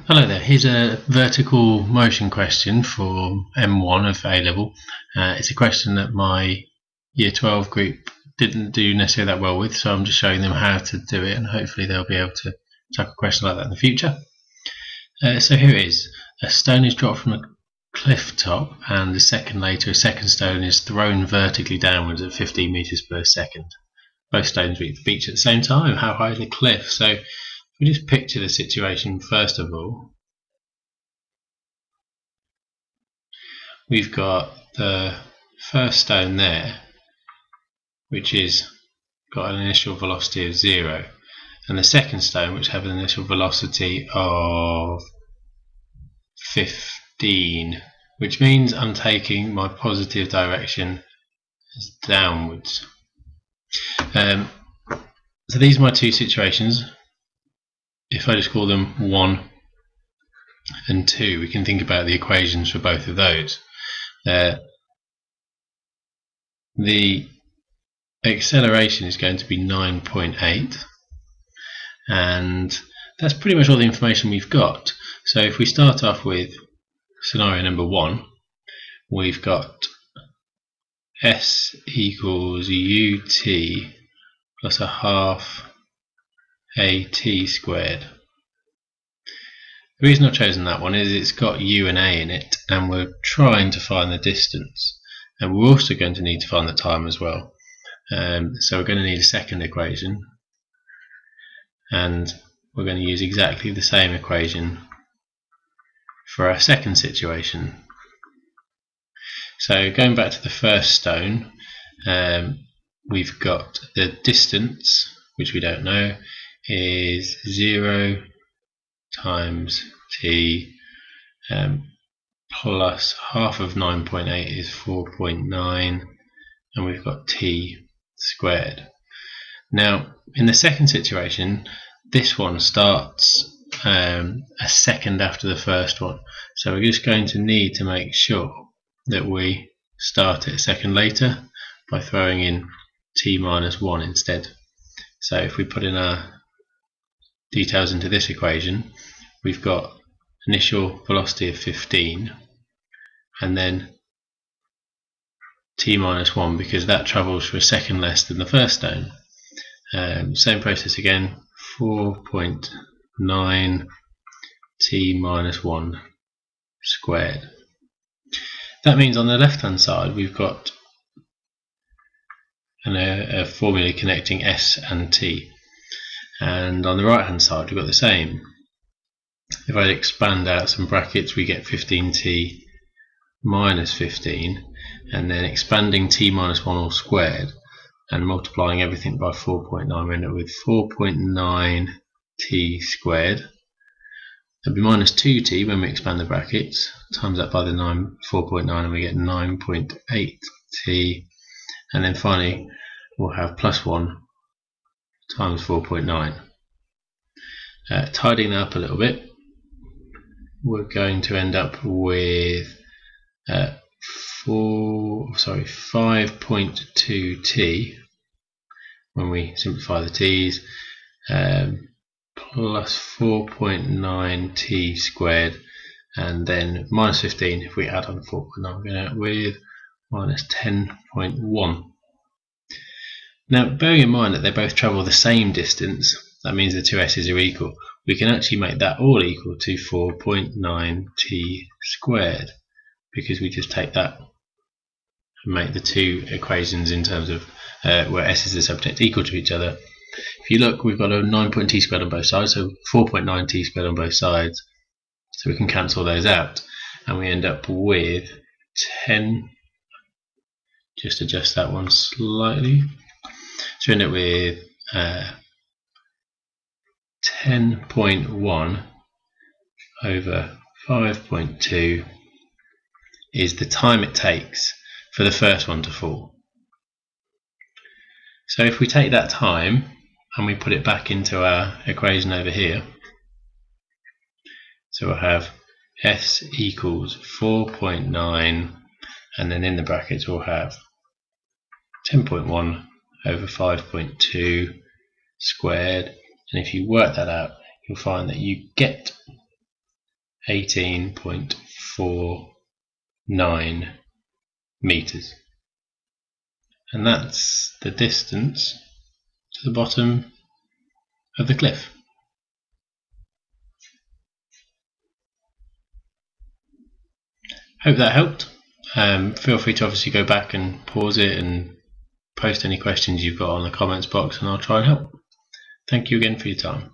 Hello there, here's a vertical motion question for M1 of A-level. It's a question that my Year 12 group didn't do necessarily that well with, so I'm just showing them how to do it and hopefully they'll be able to tackle a question like that in the future. So here it is. A stone is dropped from a cliff top and a second later a second stone is thrown vertically downwards at 15 meters per second. Both stones reach the beach at the same time. How high is the cliff? So we just picture the situation first of all. We've got the first stone there, which is got an initial velocity of 0, and the second stone, which has an initial velocity of 15, which means I'm taking my positive direction as downwards. So these are my two situations. If I just call them 1 and 2, we can think about the equations for both of those. The acceleration is going to be 9.8, and that's pretty much all the information we've got. So if we start off with scenario number 1, we've got S equals ut plus a half at squared. The reason I've chosen that one is it's got u and a in it, and we're trying to find the distance, and we're also going to need to find the time as well. So we're going to need a second equation, and we're going to use exactly the same equation for our second situation. So going back to the first stone, we've got the distance, which we don't know, is 0 times t plus half of 9.8 is 4.9, and we've got t squared. Now in the second situation, this one starts a second after the first one, so we're just going to need to make sure that we start it a second later by throwing in t minus 1 instead. So if we put in our details into this equation, we've got initial velocity of 15 and then t minus 1, because that travels for a second less than the first stone. Same process again, 4.9 t minus 1 squared. That means on the left hand side we've got a formula connecting s and t, and on the right hand side we've got the same. If I expand out some brackets, we get 15t minus 15, and then expanding t minus 1 all squared and multiplying everything by 4.9, we end up with 4.9t squared. There'll be minus 2t when we expand the brackets, times that by the 4.9 and we get 9.8t, and then finally we'll have plus 1 times 4.9. Tidying that up a little bit, we're going to end up with 5.2t when we simplify the t's, plus 4.9t squared, and then minus 15 if we add on 4.9, we're going to end up with minus 10.1. Now bearing in mind that they both travel the same distance, that means the two s's are equal. We can actually make that all equal to 4.9t squared, because we just take that and make the two equations in terms of where s is the subject equal to each other. If you look, we've got a 9.t squared on both sides, so 4.9t squared on both sides, so we can cancel those out, and we end up with 10. Just adjust that one slightly. So we end up with 10.1 over 5.2 is the time it takes for the first one to fall. So if we take that time and we put it back into our equation over here, so we'll have s equals 4.9, and then in the brackets we'll have 10.1 over 5.2 squared, and if you work that out you'll find that you get 18.49 meters. And that's the distance to the bottom of the cliff. Hope that helped. Feel free to obviously go back and pause it and post any questions you've got on the comments box, and I'll try and help. Thank you again for your time.